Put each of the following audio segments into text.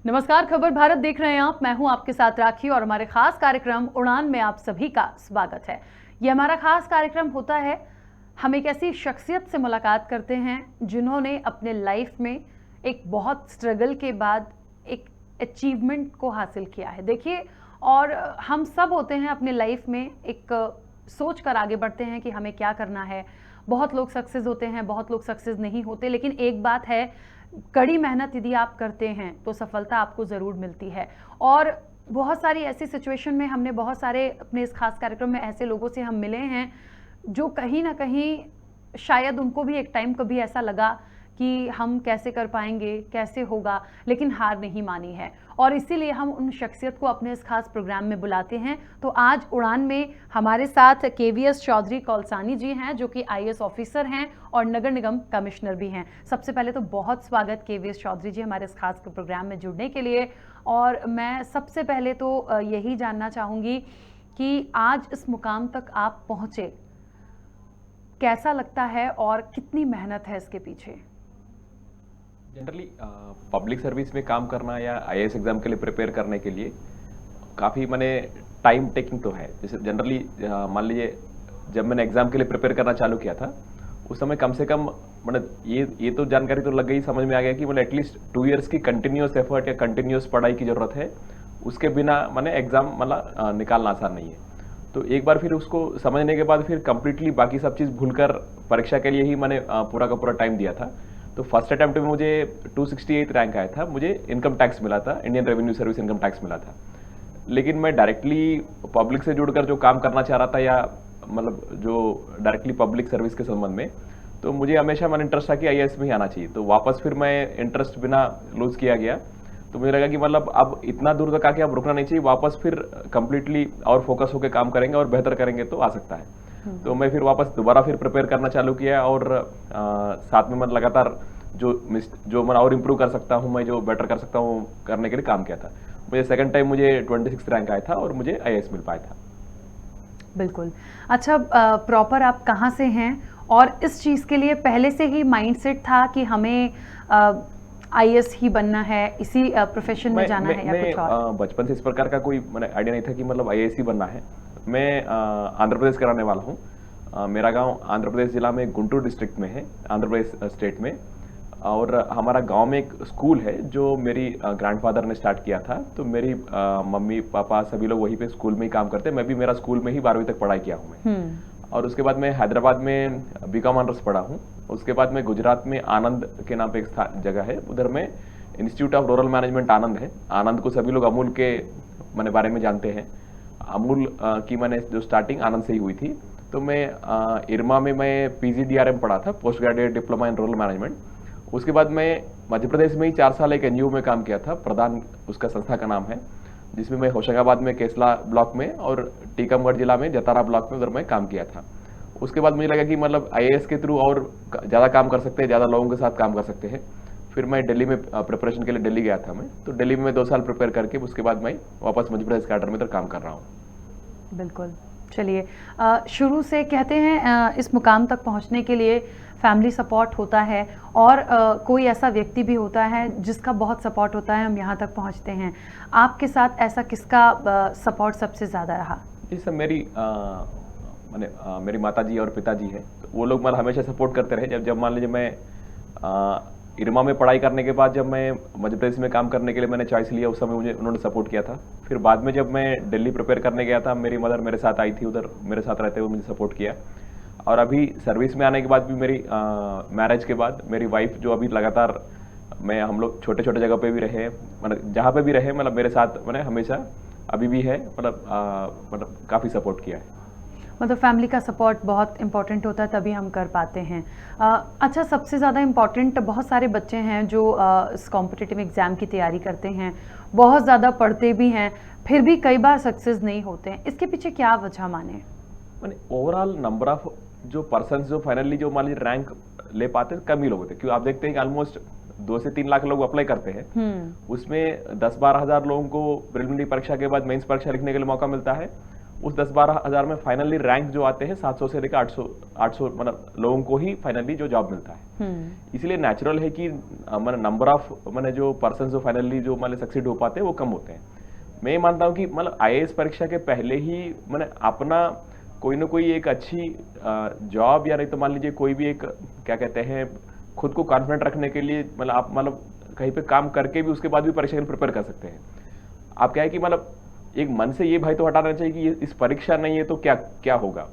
नमस्कार, खबर भारत देख रहे हैं आप। मैं हूं आपके साथ राखी और हमारे खास कार्यक्रम उड़ान में आप सभी का स्वागत है। ये हमारा खास कार्यक्रम होता है, हम एक ऐसी शख्सियत से मुलाकात करते हैं जिन्होंने अपने लाइफ में एक बहुत स्ट्रगल के बाद एक अचीवमेंट को हासिल किया है। देखिए, और हम सब होते हैं अपने लाइफ में एक सोच कर आगे बढ़ते हैं कि हमें क्या करना है। बहुत लोग सक्सेस होते हैं, बहुत लोग सक्सेस नहीं होते, लेकिन एक बात है, कड़ी मेहनत यदि आप करते हैं तो सफलता आपको ज़रूर मिलती है। और बहुत सारी ऐसी सिचुएशन में हमने बहुत सारे अपने इस खास कार्यक्रम में ऐसे लोगों से हम मिले हैं जो कहीं ना कहीं शायद उनको भी एक टाइम कभी ऐसा लगा कि हम कैसे कर पाएंगे, कैसे होगा, लेकिन हार नहीं मानी है। और इसीलिए हम उन शख्सियत को अपने इस खास प्रोग्राम में बुलाते हैं। तो आज उड़ान में हमारे साथ केवीएस चौधरी कौलसानी जी हैं, जो कि आईएएस ऑफिसर हैं और नगर निगम कमिश्नर भी हैं। सबसे पहले तो बहुत स्वागत केवीएस चौधरी जी हमारे इस खास प्रोग्राम में जुड़ने के लिए। और मैं सबसे पहले तो यही जानना चाहूँगी कि आज इस मुकाम तक आप पहुँचे, कैसा लगता है और कितनी मेहनत है इसके पीछे? जनरली पब्लिक सर्विस में काम करना या आईएएस एग्जाम के लिए प्रिपेयर करने के लिए काफ़ी मैंने टाइम टेकिंग तो है। जैसे जनरली मान लीजिए जब मैंने एग्जाम के लिए प्रिपेयर करना चालू किया था उस समय कम से कम मतलब ये तो जानकारी तो लग गई, समझ में आ गया कि मतलब एटलीस्ट 2 इयर्स की कंटिन्यूस एफर्ट या कंटिन्यूस पढ़ाई की ज़रूरत है। उसके बिना मैंने एग्ज़ाम मतलब निकालना आसान नहीं है। तो एक बार फिर उसको समझने के बाद फिर कंप्लीटली बाकी सब चीज़ भूलकर परीक्षा के लिए ही मैंने पूरा का पूरा टाइम दिया था। तो फर्स्ट अटेम्प्ट में मुझे 268 रैंक आया था, मुझे इनकम टैक्स मिला था, Indian revenue service income tax मिला था। लेकिन मैं डायरेक्टली पब्लिक से जुड़कर जो काम करना चाह रहा था या मतलब जो डायरेक्टली पब्लिक सर्विस के संबंध में, तो मुझे हमेशा मन इंटरेस्ट था कि आईएएस में ही आना चाहिए। तो वापस फिर मैं इंटरेस्ट बिना लूज किया गया। तो मुझे लगा कि मतलब अब इतना दूर तक आके अब रुकना नहीं चाहिए, वापस फिर कंप्लीटली और फोकस होकर काम करेंगे और बेहतर करेंगे तो आ सकता है। तो मैं फिर वापस दोबारा फिर प्रिपेयर करना चालू किया और साथ में मैं लगातार जो मैं और इम्प्रूव कर सकता हूँ, मैं जो बेटर कर सकता हूँ करने के लिए काम किया था। मुझे सेकंड टाइम मुझे 26 रैंक आया था और मुझे आईएएस मिल पाया था। बिल्कुल। अच्छा, प्रॉपर आप कहाँ से हैं और इस चीज़ के लिए पहले से ही माइंडसेट था कि हमें आईएएस ही बनना है, इसी प्रोफेशन में जाना है या कुछ और? बचपन से इस प्रकार का कोई मैंने आइडिया नहीं था कि मतलब आईएएस ही बनना है। मैं आंध्र प्रदेश का रहने वाला हूँ। मेरा गांव आंध्र प्रदेश जिला में गुंटूर डिस्ट्रिक्ट में है, आंध्र प्रदेश स्टेट में। और हमारा गांव में एक स्कूल है जो मेरी ग्रैंडफादर ने स्टार्ट किया था। तो मेरी मम्मी पापा सभी लोग वहीं पे स्कूल में ही काम करते हैं। मैं भी मेरा स्कूल में ही 12वीं तक पढ़ाई किया हूँ मैं। और उसके बाद मैं हैदराबाद में बीकॉम ऑनर्स पढ़ा हूँ। उसके बाद मैं गुजरात में आनंद के नाम पे एक जगह है, उधर में इंस्टीट्यूट ऑफ रूरल मैनेजमेंट आनंद है। आनंद को सभी लोग अमूल के मैंने बारे में जानते हैं। अमूल की मैंने जो स्टार्टिंग आनंद से ही हुई थी। तो मैं इरमा में मैं पीजीडीआरएम पढ़ा था, post graduate diploma in rural management. उसके बाद मैं मध्य प्रदेश में ही 4 साल एक एनजीओ में काम किया था, प्रधान उसका संस्था का नाम है, जिसमें मैं होशंगाबाद में केसला ब्लॉक में और टीकमगढ़ जिला में जतारा ब्लॉक में उधर मैं काम किया था। उसके बाद मुझे लगा कि मतलब आईएएस के थ्रू और ज़्यादा काम कर सकते हैं, ज़्यादा लोगों के साथ काम कर सकते हैं। फिर मैं दिल्ली में प्रिपरेशन के लिए दिल्ली गया था मैं। तो दिल्ली में 2 साल प्रिपेयर करके उसके बाद मैं वापस मध्य प्रदेश कैडर में इधर काम कर रहा हूँ। बिल्कुल। चलिए, शुरू से कहते हैं इस मुकाम तक पहुंचने के लिए फैमिली सपोर्ट होता है और कोई ऐसा व्यक्ति भी होता है जिसका बहुत सपोर्ट होता है, हम यहाँ तक पहुँचते हैं। आपके साथ ऐसा किसका सपोर्ट सबसे ज़्यादा रहा? जी सर, मेरी माता जी और पिताजी हैं, तो वो लोग मतलब हमेशा सपोर्ट करते रहे। जब मान लीजिए मैं इरमा में पढ़ाई करने के बाद जब मैं मध्य प्रदेश में काम करने के लिए मैंने चॉइस लिया, उस समय मुझे उन्होंने सपोर्ट किया था। फिर बाद में जब मैं दिल्ली प्रिपेयर करने गया था, मेरी मदर मेरे साथ आई थी, उधर मेरे साथ रहते हुए मुझे सपोर्ट किया। और अभी सर्विस में आने के बाद भी मेरी मैरिज के बाद मेरी वाइफ जो अभी लगातार हम लोग छोटे छोटे जगह पे भी रहे, मतलब जहाँ पे भी रहे, मतलब मेरे साथ मैंने हमेशा अभी भी है, मतलब काफ़ी सपोर्ट किया है। मतलब फैमिली का सपोर्ट बहुत इम्पॉर्टेंट होता है, तभी हम कर पाते हैं। अच्छा, सबसे ज़्यादा इम्पॉर्टेंट, बहुत सारे बच्चे हैं जो इस कॉम्पिटिटिव एग्ज़ाम की तैयारी करते हैं, बहुत ज़्यादा पढ़ते भी हैं, फिर भी कई बार सक्सेस नहीं होते हैं। इसके पीछे क्या वजह माने? मैंने ओवरऑल नंबर ऑफ जो पर्सन्स जो फाइनली जो मान लीजिए रैंक ले पाते कम ही लोग होते हैं। क्योंकि आप देखते हैं कि ऑलमोस्ट 2 से 3 लाख लोग अप्लाई करते हैं। उसमें 10-12 हज़ार लोगों को प्रिलिमिनरी परीक्षा के बाद मेंस परीक्षा लिखने के लिए मौका मिलता है। उस 10-12 हज़ार में फाइनली रैंक जो आते हैं 700 से लेकर 800 मतलब लोगों को ही फाइनली जो जॉब मिलता है। इसलिए नेचुरल है कि मतलब नंबर ऑफ मैंने जो पर्सन जो फाइनली जो मतलब सक्सीड हो पाते हैं वो कम होते हैं। मैं ये मानता हूँ कि मतलब आईएएस परीक्षा के पहले ही मैंने अपना कोई ना कोई एक अच्छी जॉब या नहीं तो मान लीजिए कोई भी एक क्या कहते हैं खुद को कॉन्फिडेंट रखने के लिए मतलब आप मतलब कहीं पे काम करके भी उसके बाद भी परीक्षा के लिए प्रिपेयर कर सकते हैं। आप क्या है कि मतलब एक मन से ये भय तो हटाना चाहिए कि इस परीक्षा नहीं है तो क्या क्या होगा,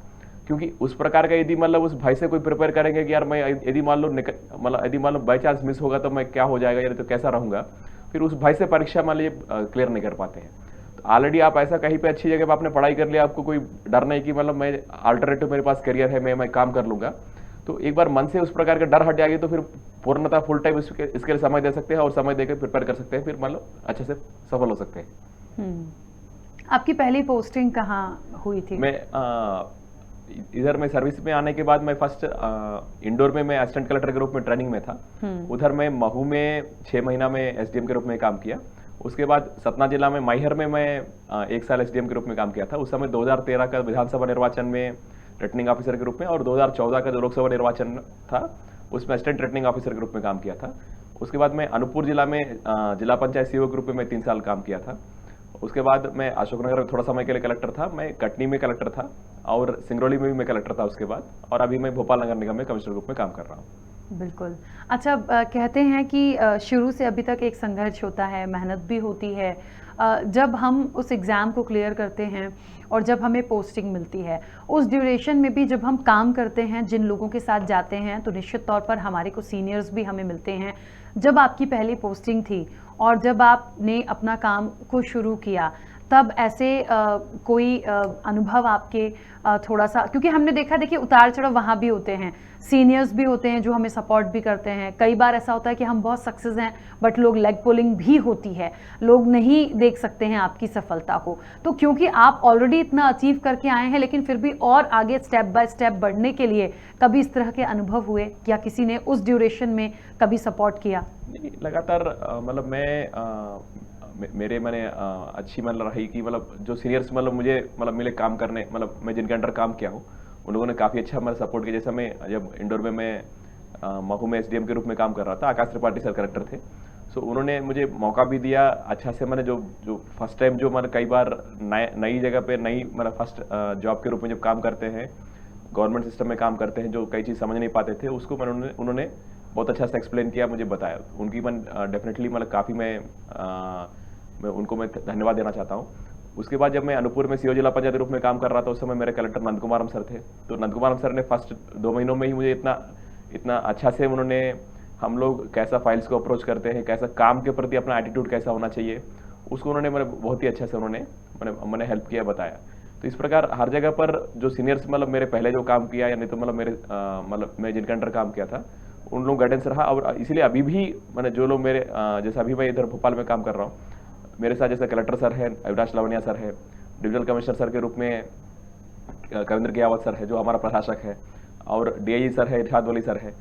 क्योंकि उस प्रकार का यदि मतलब उस भय से कोई प्रिपेयर करेंगे कि यार मैं यदि मान लो मतलब यदि मान लो बाई चांस मिस होगा तो मैं क्या हो जाएगा या तो कैसा रहूंगा, फिर उस भय से परीक्षा मान लीजिए क्लियर नहीं कर पाते हैं। तो ऑलरेडी आप ऐसा कहीं पे अच्छी जगह पर आपने पढ़ाई कर लिया, आपको कोई डर नहीं कि मतलब मैं अल्टरनेटिव मेरे पास करियर है, मैं काम कर लूंगा, तो एक बार मन से उस प्रकार का डर हट जाएगी तो फिर पूर्णतः फुल टाइम इसके लिए समय दे सकते हैं और समय देकर प्रिपेयर कर सकते हैं, फिर मतलब अच्छे से सफल हो सकते हैं। आपकी पहली पोस्टिंग कहाँ हुई थी? मैं इधर मैं सर्विस में आने के बाद मैं फर्स्ट इंदौर में मैं असिस्टेंट कलेक्टर के रूप में ट्रेनिंग में था। उधर मैं महू में 6 महीना में एसडीएम के रूप में काम किया। उसके बाद सतना जिला में मैहर में मैं 1 साल एसडीएम के रूप में काम किया था। उस समय 2013 का विधानसभा निर्वाचन में रिटर्निंग ऑफिसर के रूप में और 2014 का जो लोकसभा निर्वाचन था उसमें असिस्टेंट रिटर्निंग ऑफिसर के रूप में काम किया था। उसके बाद मैं अनूपपुर जिला में जिला पंचायत सीईओ के रूप में 3 साल काम किया था। उसके बाद मैं अशोकनगर में थोड़ा समय के लिए कलेक्टर था, मैं कटनी में कलेक्टर था और सिंगरौली में भी मैं कलेक्टर था उसके बाद, और अभी मैं भोपाल नगर निगम में कमिश्नर रूप में काम कर रहा हूँ। बिल्कुल। अच्छा, कहते हैं कि शुरू से अभी तक एक संघर्ष होता है, मेहनत भी होती है। जब हम उस एग्ज़ाम को क्लियर करते हैं और जब हमें पोस्टिंग मिलती है, उस ड्यूरेशन में भी जब हम काम करते हैं, जिन लोगों के साथ जाते हैं, तो निश्चित तौर पर हमारे को सीनियर्स भी हमें मिलते हैं। जब आपकी पहली पोस्टिंग थी और जब आपने अपना काम को शुरू किया, तब ऐसे कोई अनुभव आपके थोड़ा सा, क्योंकि हमने देखा, देखिए उतार चढ़ाव वहाँ भी होते हैं, सीनियर्स भी होते हैं जो हमें सपोर्ट भी करते हैं। कई बार ऐसा होता है कि हम बहुत सक्सेस हैं बट लोग लेग पुलिंग भी होती है, लोग नहीं देख सकते हैं आपकी सफलता को। तो क्योंकि आप ऑलरेडी इतना अचीव करके आए हैं, लेकिन फिर भी और आगे स्टेप बाय स्टेप बढ़ने के लिए कभी इस तरह के अनुभव हुए या किसी ने उस ड्यूरेशन में कभी सपोर्ट किया? नहीं, लगातार मतलब मेरे मैंने अच्छी मतलब रही कि मतलब जो सीनियर्स मतलब मुझे मतलब मिले काम करने, मतलब मैं जिनके अंडर काम किया हूँ उन लोगों ने काफ़ी अच्छा मतलब सपोर्ट किया। जैसे मैं जब इंदौर में मैं महू में एसडीएम के रूप में काम कर रहा था, आकाश त्रिपाठी सर कलेक्टर थे, सो उन्होंने मुझे मौका भी दिया अच्छा से। मैंने जो फर्स्ट टाइम जो मैंने कई बार नई जगह पे नई मतलब फर्स्ट जॉब के रूप में जब काम करते हैं, गवर्नमेंट सिस्टम में काम करते हैं, जो कई चीज़ समझ नहीं पाते थे उसको मैंने उन्होंने बहुत अच्छा से एक्सप्लेन किया, मुझे बताया। उनकी मैं डेफिनेटली मतलब काफ़ी मैं उनको मैं धन्यवाद देना चाहता हूँ। उसके बाद जब मैं अनूपपुर में सीईओ जिला पंचायत रूप में काम कर रहा था, उस समय मेरे कलेक्टर नंद कुमार सर थे। तो नंद कुमार सर ने फर्स्ट 2 महीनों में ही मुझे इतना अच्छा से उन्होंने हम लोग कैसा फाइल्स को अप्रोच करते हैं, कैसा काम के प्रति अपना एटीट्यूड कैसा होना चाहिए, उसको उन्होंने बहुत ही अच्छे से मैंने हेल्प किया, बताया। तो इस प्रकार हर जगह पर जो सीनियर्स मतलब मेरे पहले जो काम किया या नहीं तो मतलब मेरे मतलब मैं जिनके अंडर काम किया था उन लोग गाइडेंस रहा। और इसीलिए अभी भी मैंने जो लोग मेरे जैसे अभी मैं इधर भोपाल में काम कर रहा हूँ, मेरे साथ जैसे कलेक्टर सर है, अविनाश लवनिया सर है, डिविजनल कमिश्नर सर के रूप में कविंद्र गियावत सर है जो हमारा प्रशासक है, और डीआईजी सर है, इरशाद वली सर है,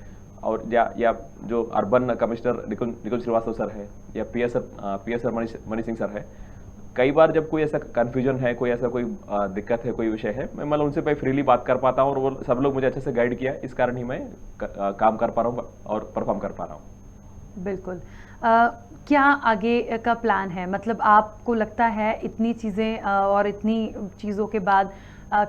और या जो अर्बन कमिश्नर निकुंज श्रीवास्तव सर है, या PS sir Manish Singh sir है। कई बार जब कोई ऐसा कन्फ्यूजन है, कोई ऐसा कोई दिक्कत है, कोई विषय है, मैं मतलब उनसे फ्रीली बात कर पाता हूँ और वो सब लोग मुझे अच्छे से गाइड किया, इस कारण ही मैं काम कर पा रहा हूँ और परफॉर्म कर पा रहा हूँ। बिल्कुल। क्या आगे का प्लान है? मतलब आपको लगता है इतनी चीज़ें और इतनी चीज़ों के बाद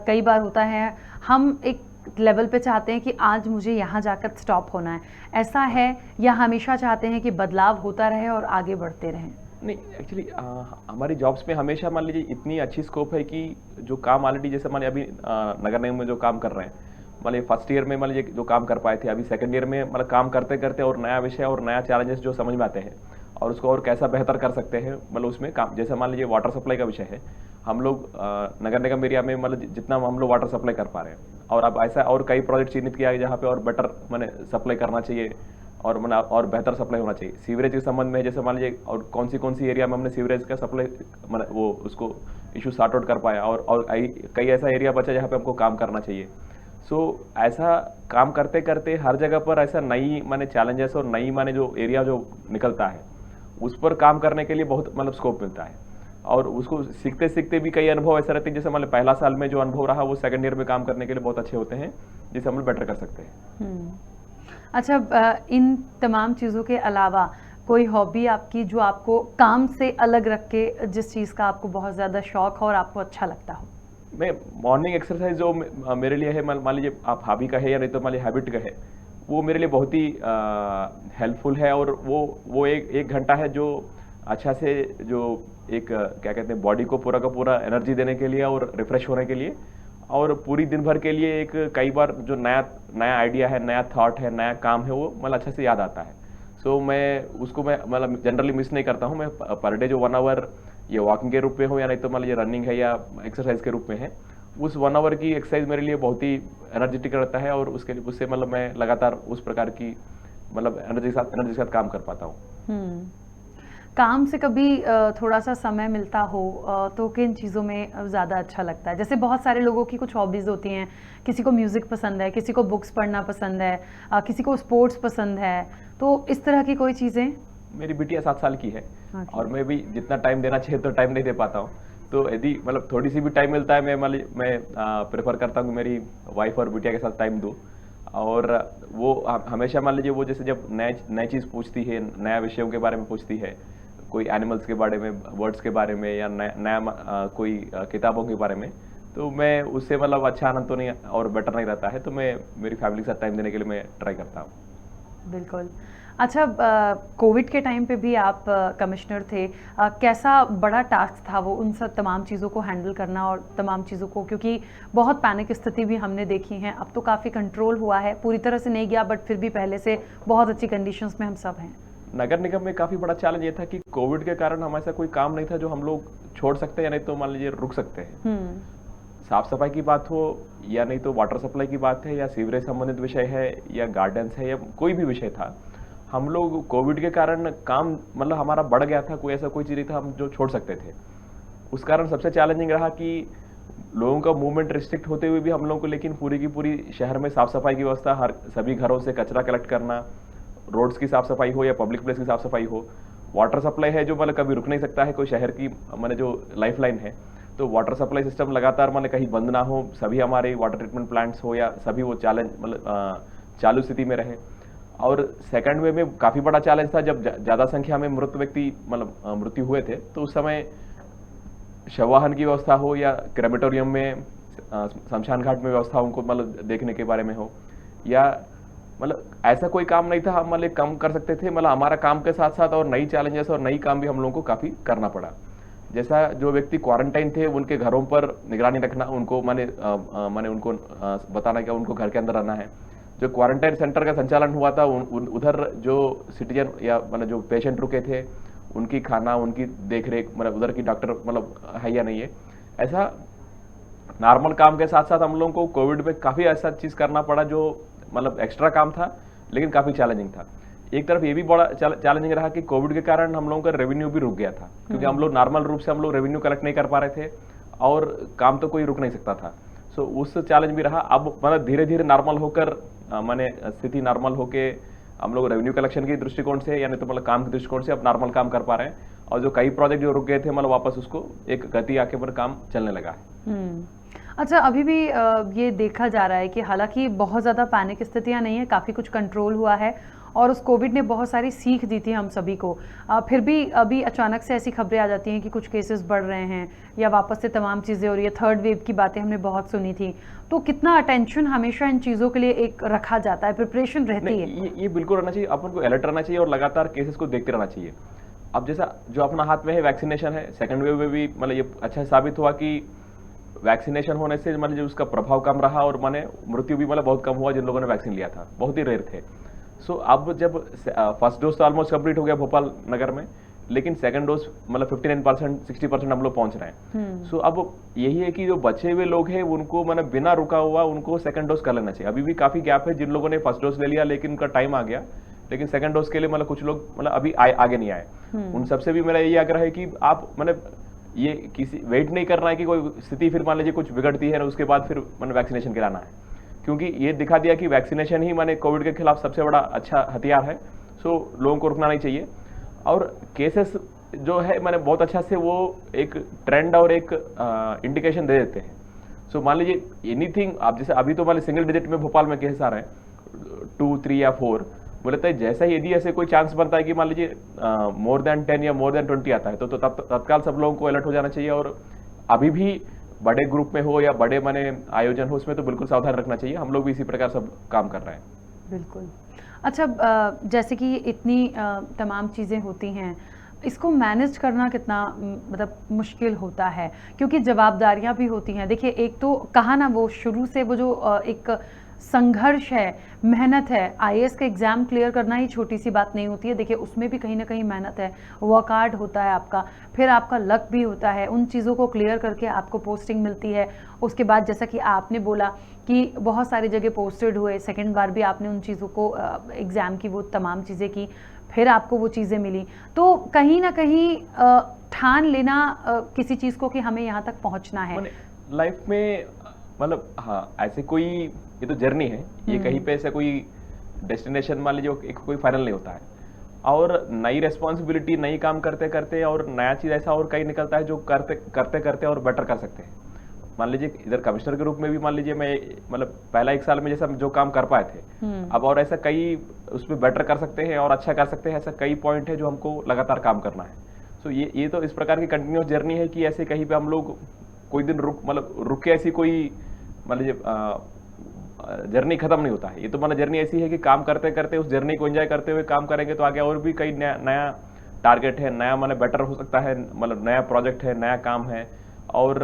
कई बार होता है हम एक लेवल पे चाहते हैं कि आज मुझे यहाँ जाकर स्टॉप होना है, ऐसा है, या हमेशा चाहते हैं कि बदलाव होता रहे और आगे बढ़ते रहें? नहीं, एक्चुअली हमारी जॉब्स में हमेशा मान लीजिए इतनी अच्छी स्कोप है कि जो काम ऑलरेडी जैसे मान लीजिए अभी नगर निगम में जो काम कर रहे हैं, मान लीजिए फर्स्ट ईयर में मान लीजिए जो काम कर पाए थे, अभी सेकंड ईयर में मतलब काम करते करते और नया विषय और नया चैलेंजेस जो समझ में आते हैं और उसको और कैसा बेहतर कर सकते हैं, मतलब उसमें काम। जैसे मान लीजिए वाटर सप्लाई का विषय है, हम लोग नगर निगम एरिया में मतलब जितना हम लोग वाटर सप्लाई कर पा रहे हैं, और अब ऐसा और कई प्रोजेक्ट चिन्हित किया है जहाँ पे और बेटर मैंने सप्लाई करना चाहिए और बेहतर सप्लाई होना चाहिए। सीवरेज के संबंध में जैसे मान लीजिए और कौन सी एरिया में हमने सीवरेज का सप्लाई वो उसको इशू सॉर्ट आउट कर पाया, और कई ऐसा एरिया बचा जहाँ पे हमको काम करना चाहिए। ऐसा काम करते करते हर जगह पर ऐसा नई माने चैलेंजेस और नई माने जो एरिया जो निकलता है उस पर काम करने के लिए बहुत मतलब स्कोप मिलता है। और उसको सीखते सीखते भी कई अनुभव ऐसे रहते हैं, जैसे मान लो पहला साल में जो अनुभव रहा वो सेकंड ईयर में काम करने के लिए बहुत अच्छे होते हैं, जिसे हम लोग बेटर कर सकते हैं। अच्छा, इन तमाम चीज़ों के अलावा कोई हॉबी आपकी जो आपको काम से अलग रख के, जिस चीज़ का आपको बहुत ज़्यादा शौक हो और आपको अच्छा लगता हो? मैं मॉर्निंग एक्सरसाइज जो मेरे लिए है, मान लीजिए आप हॉबी का है या नहीं तो मान लीजिए हैबिट का है, वो मेरे लिए बहुत ही हेल्पफुल है। और वो एक घंटा है जो अच्छा से जो एक क्या कहते हैं बॉडी को पूरा का पूरा एनर्जी देने के लिए और रिफ्रेश होने के लिए और पूरी दिन भर के लिए एक कई बार जो नया नया आइडिया है, नया थॉट है, नया काम है, वो मतलब अच्छे से याद आता है। सो मैं उसको मैं मतलब जनरली मिस नहीं करता हूँ। मैं पर डे जो 1 आवर ये वॉकिंग के रूप में हो या नहीं तो मान लीजिए रनिंग है या एक्सरसाइज के रूप में है, उस 1 आवर की एक्सरसाइज मेरे लिए बहुत ही एनर्जेटिक रहता है और उससे मतलब मैं लगातार उस प्रकार की मतलब एनर्जी के साथ काम कर पाता हूँ। काम से कभी थोड़ा सा समय मिलता हो तो किन चीज़ों में ज़्यादा अच्छा लगता है? जैसे बहुत सारे लोगों की कुछ हॉबीज़ होती हैं, किसी को म्यूज़िक पसंद है, किसी को बुक्स पढ़ना पसंद है, किसी को स्पोर्ट्स पसंद है, तो इस तरह की कोई चीज़ें? मेरी बिटिया 7 साल की है और मैं भी जितना टाइम देना चाहिए तो टाइम नहीं दे पाता हूँ। तो यदि मतलब थोड़ी सी भी टाइम मिलता है, मैं प्रेफर करता हूँ कि मेरी वाइफ और बिटिया के साथ टाइम दूँ। और वो हमेशा मान लीजिए वो जैसे जब नई चीज़ पूछती है, नया विषयों के बारे में पूछती है, कोई एनिमल्स के बारे में, वर्ड्स के बारे में या नया कोई किताबों के बारे में, तो मैं उससे मतलब अच्छा आनंद तो नहीं और बेटर नहीं रहता है। तो मैं मेरी फैमिली के साथ टाइम देने के लिए मैं ट्राई करता हूँ। बिल्कुल। अच्छा, कोविड के टाइम पे भी आप कमिश्नर थे, कैसा बड़ा टास्क था वो उन सब तमाम चीज़ों को हैंडल करना और तमाम चीज़ों को, क्योंकि बहुत पैनिक स्थिति भी हमने देखी हैं। अब तो काफ़ी कंट्रोल हुआ है, पूरी तरह से नहीं गया, बट फिर भी पहले से बहुत अच्छी कंडीशंस में हम सब हैं। नगर निगम में काफ़ी बड़ा चैलेंज ये था कि कोविड के कारण हमारे साथ कोई काम नहीं था जो हम लोग छोड़ सकते हैं या नहीं तो मान लीजिए रुक सकते हैं। साफ सफाई की बात हो या नहीं तो वाटर सप्लाई की बात है या सीवरेज संबंधित विषय है या गार्डन्स है या कोई भी विषय था, हम लोग कोविड के कारण काम मतलब हमारा बढ़ गया था। कोई ऐसा कोई चीज़ नहीं था हम जो छोड़ सकते थे। उस कारण सबसे चैलेंजिंग रहा कि लोगों का मूवमेंट रिस्ट्रिक्ट होते हुए भी हम लोगों को लेकिन पूरी की पूरी शहर में साफ सफाई की व्यवस्था, हर सभी घरों से कचरा कलेक्ट करना, रोड्स की साफ सफाई हो या पब्लिक प्लेस की साफ सफाई हो, वाटर सप्लाई है जो मतलब कभी रुक नहीं सकता है, कोई शहर की मैंने जो लाइफ लाइन है, तो वाटर सप्लाई सिस्टम लगातार मैंने कहीं बंद ना हो, सभी हमारे वाटर ट्रीटमेंट प्लांट्स हो या सभी वो चैलेंज मतलब चालू स्थिति में रहे। और सेकंड वे में काफ़ी बड़ा चैलेंज था जब ज़्यादा संख्या में मृत व्यक्ति मतलब मृत्यु हुए थे, तो उस समय शववाहन की व्यवस्था हो या क्रेमेटोरियम में शमशान घाट में व्यवस्था उनको मतलब देखने के बारे में हो, या मतलब ऐसा कोई काम नहीं था हम मतलब कम कर सकते थे। मतलब हमारा काम के साथ साथ और नई चैलेंजेस और नई काम भी हम लोगों को काफ़ी करना पड़ा। जैसा जो व्यक्ति क्वारंटाइन थे उनके घरों पर निगरानी रखना, उनको माने उनको बताना कि उनको घर के अंदर रहना है। जो क्वारंटाइन सेंटर का संचालन हुआ था उधर जो सिटीजन या मतलब जो पेशेंट रुके थे उनकी खाना, उनकी देखरेख, मतलब उधर की डॉक्टर मतलब है या नहीं है, ऐसा नॉर्मल काम के साथ साथ हम लोगों को कोविड में काफ़ी ऐसा चीज़ करना पड़ा जो मतलब एक्स्ट्रा काम था लेकिन काफ़ी चैलेंजिंग था। एक तरफ ये भी बड़ा चैलेंजिंग रहा कि कोविड के कारण हम लोगों का रेवेन्यू भी रुक गया था, क्योंकि हम लोग नॉर्मल रूप से हम लोग रेवेन्यू कलेक्ट नहीं कर पा रहे थे और काम तो कोई रुक नहीं सकता था। सो उस चैलेंज भी रहा। अब मतलब धीरे धीरे नॉर्मल होकर माने स्थिति नॉर्मल होके हम लोग रेवेन्यू कलेक्शन के दृष्टिकोण से यानी तो मतलब काम के दृष्टिकोण से अब नॉर्मल काम कर पा रहे हैं, और जो कई प्रोजेक्ट जो रुक गए थे मतलब वापस उसको एक गति आके पर काम चलने लगा है। अच्छा, अभी भी ये देखा जा रहा है कि हालांकि बहुत ज़्यादा पैनिक स्थितियां नहीं है, काफ़ी कुछ कंट्रोल हुआ है और उस कोविड ने बहुत सारी सीख दी थी हम सभी को। फिर भी अभी अचानक से ऐसी खबरें आ जाती हैं कि कुछ केसेस बढ़ रहे हैं या वापस से तमाम चीज़ें हो रही है। थर्ड वेव की बातें हमने बहुत सुनी थी। तो कितना अटेंशन हमेशा इन चीज़ों के लिए एक रखा जाता है, प्रिपरेशन रहती है? ये बिल्कुल रहना चाहिए, अपन को अलर्ट रहना चाहिए और लगातार केसेस को देखते रहना चाहिए। अब जैसा जो अपना हाथ में है वैक्सीनेशन है, सेकेंड वेव में भी मतलब ये अच्छा साबित हुआ कि वैक्सीनेशन होने से मतलब जो उसका प्रभाव कम रहा और माने मृत्यु भी मतलब बहुत कम हुआ जिन लोगों ने वैक्सीन लिया था, बहुत ही रेयर थे। सो अब जब फर्स्ट डोज तो ऑलमोस्ट कंप्लीट हो गया भोपाल नगर में, लेकिन सेकंड डोज मतलब 59% 60% हम लोग पहुंच रहे हैं। सो अब यही है कि जो बचे हुए लोग हैं उनको मतलब बिना रुका हुआ उनको सेकंड डोज कर लेना चाहिए। अभी भी काफी गैप है, जिन लोगों ने फर्स्ट डोज ले लिया लेकिन उनका टाइम आ गया, लेकिन सेकंड डोज के लिए मतलब कुछ लोग मतलब अभी आगे नहीं आए। उन सबसे भी मेरा यही आग्रह है कि आप मतलब ये किसी वेट नहीं करना है कि कोई स्थिति फिर मान लीजिए कुछ बिगड़ती है ना उसके बाद फिर मैंने वैक्सीनेशन कराना है, क्योंकि ये दिखा दिया कि वैक्सीनेशन ही माने कोविड के खिलाफ सबसे बड़ा अच्छा हथियार है। सो लोगों को रुकना नहीं चाहिए। और केसेस जो है मैंने बहुत अच्छा से वो एक ट्रेंड और एक इंडिकेशन दे देते हैं। सो मान लीजिए एनीथिंग, आप जैसे अभी तो मान लीजिए सिंगल डिजिट में भोपाल में केस आ रहे हैं 2, 3 या 4, बोले तो जैसा ही यदि ऐसे कोई चांस बनता है कि मान लीजिए मोर देन 10 या मोर देन 20 आता है तो तत्काल सब लोगों को अलर्ट हो जाना चाहिए। और अभी भी बड़े ग्रुप में हो या बड़े माने आयोजन हो, उसमें तो बिल्कुल सावधान रखना चाहिए। हम लोग भी इसी प्रकार सब काम कर रहे हैं। बिल्कुल। अच्छा, जैसे कि इतनी तमाम चीज़ें होती हैं, इसको मैनेज करना कितना मतलब मुश्किल होता है, क्योंकि जवाबदारियां भी होती हैं। देखिए, एक तो कहा ना, वो शुरू से वो जो एक संघर्ष है, मेहनत है। आईएएस का एग्ज़ाम क्लियर करना ही छोटी सी बात नहीं होती है। देखिए, उसमें भी कहीं ना कहीं मेहनत है, वर्क हार्ड होता है आपका, फिर आपका लक भी होता है। उन चीज़ों को क्लियर करके आपको पोस्टिंग मिलती है। उसके बाद जैसा कि आपने बोला कि बहुत सारी जगह पोस्टेड हुए, सेकंड बार भी आपने उन चीज़ों को एग्ज़ाम की वो तमाम चीज़ें की, फिर आपको वो चीज़ें मिली। तो कहीं ना कहीं ठान लेना किसी चीज़ को कि हमें यहाँ तक पहुँचना है लाइफ में, मतलब हाँ, ऐसे कोई, ये तो जर्नी है, ये कहीं पे ऐसा कोई डेस्टिनेशन मान लीजिए एक कोई फाइनल नहीं होता है। और नई रेस्पॉन्सिबिलिटी, नई काम करते करते और नया चीज़ ऐसा और कहीं निकलता है जो करते करते करते और बेटर कर सकते हैं। मान लीजिए इधर कमिश्नर के रूप में भी मान लीजिए मैं मतलब पहला 1 साल में जैसा जो काम कर पाए थे, अब और ऐसा कई उसमें बेटर कर सकते हैं और अच्छा कर सकते हैं। ऐसा कई पॉइंट है जो हमको लगातार काम करना है। सो ये तो इस प्रकार की कंटिन्यूस जर्नी है कि ऐसे कहीं पे हम लोग कोई दिन रुक के ऐसी कोई मान लीजिए जर्नी खत्म नहीं होता है। ये तो मतलब जर्नी ऐसी है कि काम करते करते उस जर्नी को एंजॉय करते हुए काम करेंगे तो आगे और भी कई नया टारगेट है, नया मतलब बेटर हो सकता है, मतलब नया प्रोजेक्ट है, नया काम है और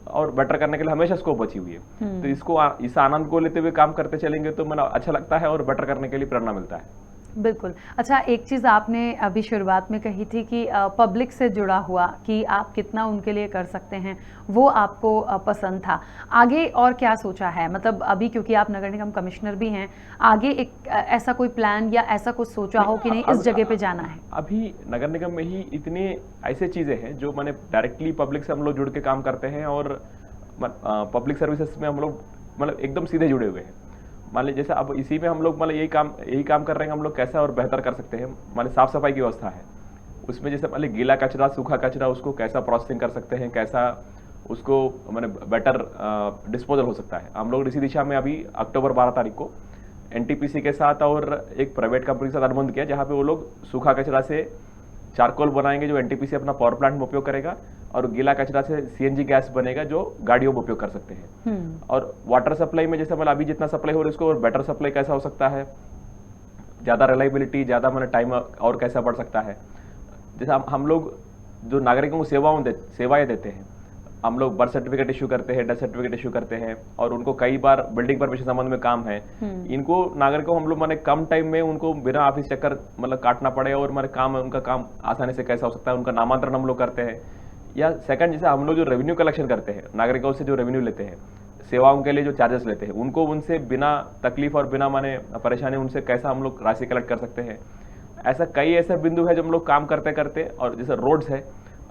बेटर करने के लिए हमेशा स्कोप बची हुई है। तो इसको इस आनंद को लेते हुए काम करते चलेंगे तो मतलब अच्छा लगता है और बेटर करने के लिए प्रेरणा मिलता है। बिल्कुल। अच्छा, एक चीज़ आपने अभी शुरुआत में कही थी कि पब्लिक से जुड़ा हुआ कि आप कितना उनके लिए कर सकते हैं, वो आपको पसंद था। आगे और क्या सोचा है? मतलब अभी क्योंकि आप नगर निगम कमिश्नर भी हैं, आगे एक ऐसा कोई प्लान या ऐसा कुछ सोचा हो कि नहीं इस जगह पे जाना है? अभी नगर निगम में ही इतनी ऐसे चीज़ें हैं जो मैंने डायरेक्टली पब्लिक से हम लोग जुड़ के काम करते हैं और पब्लिक सर्विसेज में हम लोग मतलब एकदम सीधे जुड़े हुए हैं। मान लीजिए जैसे अब इसी में हम लोग मतलब यही काम कर रहे हैं, हम लोग कैसा और बेहतर कर सकते हैं। मान लीजिए साफ सफाई की व्यवस्था है, उसमें जैसे मान लीजिए गीला कचरा, सूखा कचरा, उसको कैसा प्रोसेसिंग कर सकते हैं, कैसा उसको मैंने बेटर डिस्पोजल हो सकता है। हम लोग इसी दिशा में अभी अक्टूबर 12 तारीख को एनटीपीसी के साथ और एक प्राइवेट कंपनी के साथ अनुबंध किया, जहाँ पे वो लोग सूखा कचरा से चारकोल बनाएंगे जो एनटीपीसी अपना पावर प्लांट में उपयोग करेगा, और गीला कचरा से सीएनजी गैस बनेगा जो गाड़ियों में उपयोग कर सकते हैं। और वाटर सप्लाई में जैसे मतलब अभी जितना सप्लाई हो रहा है उसको और बेटर सप्लाई कैसा हो सकता है, ज़्यादा रिलायबिलिटी, ज़्यादा मतलब टाइम और कैसा बढ़ सकता है। जैसे हम लोग जो नागरिकों को सेवाएं देते हैं, हम लोग बर्थ सर्टिफिकेट इशू करते हैं, डेथ सर्टिफिकेट इशू करते हैं, और उनको कई बार बिल्डिंग परमिशन संबंध में काम है। इनको नागरिकों हम लोग माने कम टाइम में उनको बिना ऑफिस चक्कर मतलब काटना पड़े और हमारे काम है, उनका काम आसानी से कैसा हो सकता है, उनका नामांतरण हम लोग करते हैं। या सेकंड, जैसे हम लोग जो रेवेन्यू कलेक्शन करते हैं, नागरिकों से जो रेवेन्यू लेते हैं, सेवाओं के लिए जो चार्जेस लेते हैं, उनको उनसे बिना तकलीफ और बिना माने परेशानी उनसे कैसा हम लोग राशि कलेक्ट कर सकते हैं। ऐसा कई ऐसे बिंदु है जो हम लोग काम करते करते, और जैसे रोड्स है,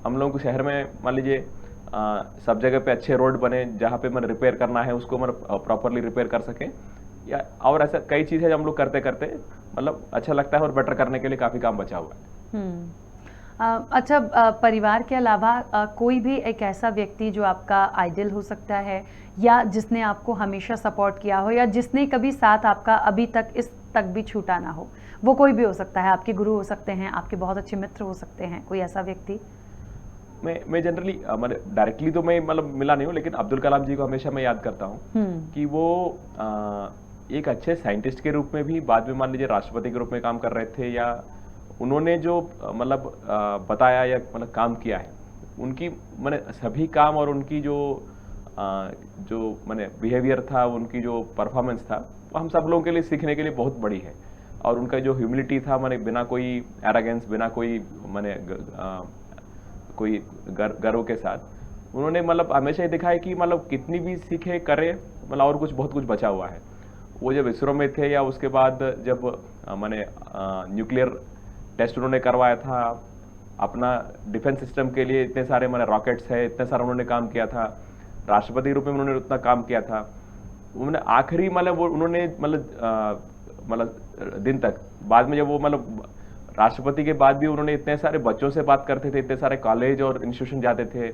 हम लोगों को शहर में मान लीजिए सब जगह पे अच्छे रोड बने, जहाँ पे मैंने रिपेयर करना है उसको मतलब प्रॉपरली रिपेयर कर सकें, या और ऐसा कई चीज़ें हम लोग करते करते मतलब अच्छा लगता है और बेटर करने के लिए काफ़ी काम बचा हुआ है। अच्छा, परिवार के अलावा कोई भी एक ऐसा व्यक्ति जो आपका आइडियल हो सकता है, या जिसने आपको हमेशा सपोर्ट किया हो, या जिसने कभी साथ आपका अभी तक इस तक भी छूटा ना हो? वो कोई भी हो सकता है, आपके गुरु हो सकते हैं, आपके बहुत अच्छे मित्र हो सकते हैं, कोई ऐसा व्यक्ति? मैं जनरली मतलब डायरेक्टली तो मैं मतलब मिला नहीं हूँ, लेकिन अब्दुल कलाम जी को हमेशा मैं याद करता हूँ कि वो एक अच्छे साइंटिस्ट के रूप में भी, बाद में मान लीजिए राष्ट्रपति के रूप में काम कर रहे थे, या उन्होंने जो मतलब बताया या मतलब काम किया है, उनकी मैंने सभी काम और उनकी जो मैंने बिहेवियर था, उनकी जो परफॉर्मेंस था, वो हम सब लोगों के लिए सीखने के लिए बहुत बड़ी है। और उनका जो ह्यूमिलिटी था, मैंने बिना कोई एरोगेंस, बिना कोई मैंने कोई गर्व के साथ उन्होंने मतलब हमेशा ये दिखाया कि मतलब कितनी भी सीखे करे, मतलब और कुछ बहुत कुछ बचा हुआ है। वो जब इसरो में थे, या उसके बाद जब मैंने न्यूक्लियर टेस्ट उन्होंने करवाया था अपना डिफेंस सिस्टम के लिए, इतने सारे मैंने रॉकेट्स है, इतने सारा उन्होंने काम किया था, राष्ट्रपति के रूप में उन्होंने उतना काम किया था। उन्होंने आखिरी मतलब वो उन्होंने मतलब दिन तक, बाद में जब वो मतलब राष्ट्रपति के बाद भी उन्होंने इतने सारे बच्चों से बात करते थे, इतने सारे कॉलेज और इंस्टीट्यूशन जाते थे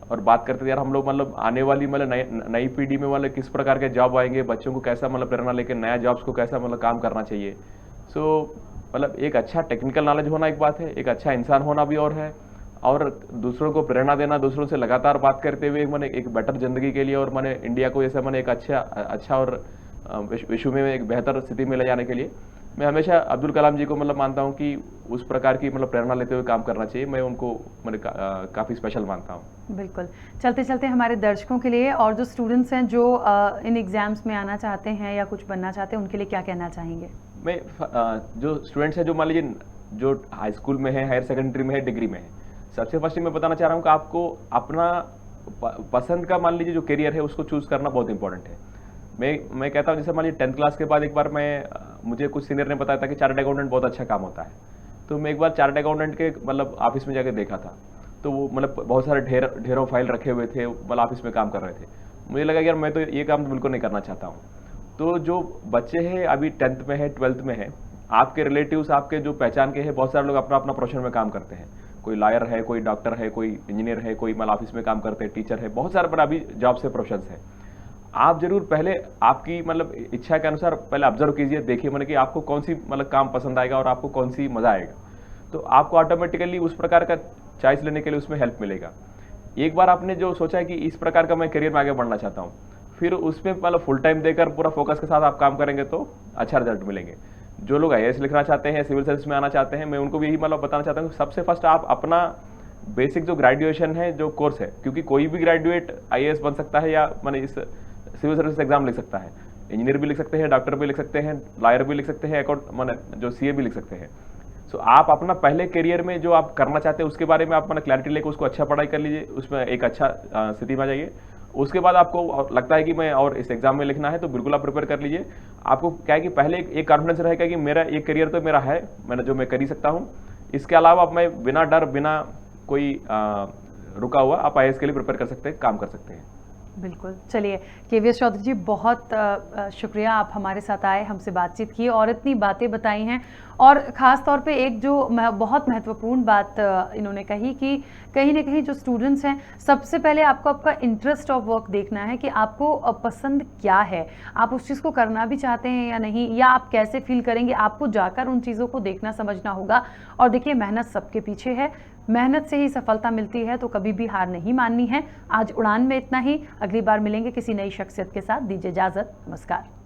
और बात करते थे यार हम लोग मतलब आने वाली मतलब नई पीढ़ी में मतलब किस प्रकार के जॉब आएंगे, बच्चों को कैसा मतलब प्रेरणा लेकर नया जॉब्स को कैसा मतलब काम करना चाहिए। सो मतलब एक अच्छा टेक्निकल नॉलेज होना एक बात है, एक अच्छा इंसान होना भी और दूसरों को प्रेरणा देना, दूसरों से लगातार बात करते हुए मैंने एक बेटर जिंदगी के लिए और मैंने इंडिया को जैसे मैंने एक अच्छा और विश्व में एक बेहतर स्थिति में ले जाने के लिए मैं हमेशा अब्दुल कलाम जी को मतलब मानता हूँ कि उस प्रकार की मतलब प्रेरणा लेते हुए काम करना चाहिए। मैं उनको मैंने काफ़ी स्पेशल मानता हूँ। बिल्कुल। चलते चलते हमारे दर्शकों के लिए और जो स्टूडेंट्स हैं जो इन एग्जाम्स में आना चाहते हैं या कुछ बनना चाहते हैं, उनके लिए क्या कहना चाहेंगे? मैं जो स्टूडेंट्स हैं जो मान लीजिए जो हाई स्कूल में है, हायर सेकेंडरी में है, डिग्री में है, सबसे फर्स्ट मैं बताना चाह रहा हूँ कि आपको अपना पसंद का मान लीजिए जो करियर है उसको चूज़ करना बहुत इंपॉर्टेंट है। मैं कहता हूँ जैसे मान लीजिए 10th क्लास के बाद एक बार मुझे कुछ सीनियर ने बताया था कि चार्टर्ड अकाउंटेंट बहुत अच्छा काम होता है। तो मैं एक बार चार्टर्ड अकाउंटेंट के मतलब ऑफिस में जाकर देखा था, तो वो मतलब बहुत सारे ढेरों फाइल रखे हुए थे, मतलब ऑफिस में काम कर रहे थे। मुझे लगा यार मैं तो ये काम बिल्कुल नहीं करना चाहता हूँ। तो जो बच्चे हैं अभी 10th में है, 12th में है, आपके रिलेटिव्स आपके जो पहचान के हैं, बहुत सारे लोग अपना अपना प्रोफेशन में काम करते हैं। कोई लॉयर है, कोई डॉक्टर है, कोई इंजीनियर है, कोई मतलब ऑफिस में काम करते हैं, टीचर है, बहुत सारे पर अभी जॉब से प्रोफेशन है। आप जरूर पहले आपकी मतलब इच्छा के अनुसार पहले ऑब्जर्व कीजिए, देखिए मतलब कि आपको कौन सी मतलब काम पसंद आएगा और आपको कौन सी मजा आएगा, तो आपको ऑटोमेटिकली उस प्रकार का चॉइस लेने के लिए उसमें हेल्प मिलेगा। एक बार आपने जो सोचा है कि इस प्रकार का मैं करियर में आगे बढ़ना चाहता हूँ, फिर उसमें मतलब फुल टाइम देकर पूरा फोकस के साथ आप काम करेंगे तो अच्छा रिजल्ट मिलेंगे। जो लोग IAS लिखना चाहते हैं, सिविल सर्विस में आना चाहते हैं, मैं उनको भी यही मतलब बताना चाहता हूँ सबसे फर्स्ट आप अपना बेसिक जो ग्रेजुएशन है, जो कोर्स है, क्योंकि कोई भी ग्रेजुएट IAS बन सकता है या मैंने इस सिविल सर्विस एग्जाम लिख सकता है, इंजीनियर भी लिख सकते हैं, डॉक्टर भी लिख सकते हैं, लॉयर भी लिख सकते हैं, अकाउंट मैंने जो CA भी लिख सकते हैं। सो आप अपना पहले करियर में जो आप करना चाहते हैं उसके बारे में आप मैंने क्लैरिटी लेकर उसको अच्छा पढ़ाई कर लीजिए, उसमें एक अच्छा स्थिति में आ जाइए। उसके बाद आपको लगता है कि मैं और इस एग्जाम में लिखना है तो बिल्कुल आप प्रिपेयर कर लीजिए। आपको क्या है कि पहले एक कॉन्फिडेंस रहेगा कि मेरा एक करियर तो मेरा है, मैंने जो मैं कर ही सकता हूँ। इसके अलावा मैं बिना डर, बिना कोई रुका हुआ आप IAS के लिए प्रिपेयर कर सकते हैं, काम कर सकते हैं। बिल्कुल। चलिए KVS चौधरी जी, बहुत शुक्रिया, आप हमारे साथ आए, हमसे बातचीत की और इतनी बातें बताई हैं। और ख़ास तौर पे एक जो बहुत महत्वपूर्ण बात इन्होंने कही कि कहीं ना कहीं जो स्टूडेंट्स हैं, सबसे पहले आपको आपका इंटरेस्ट ऑफ वर्क देखना है कि आपको पसंद क्या है, आप उस चीज़ को करना भी चाहते हैं या नहीं, या आप कैसे फील करेंगे, आपको जाकर उन चीज़ों को देखना समझना होगा। और देखिए, मेहनत सबके पीछे है, मेहनत से ही सफलता मिलती है, तो कभी भी हार नहीं माननी है। आज उड़ान में इतना ही, अगली बार मिलेंगे किसी नई शख्सियत के साथ। दीजिए इजाज़त, नमस्कार।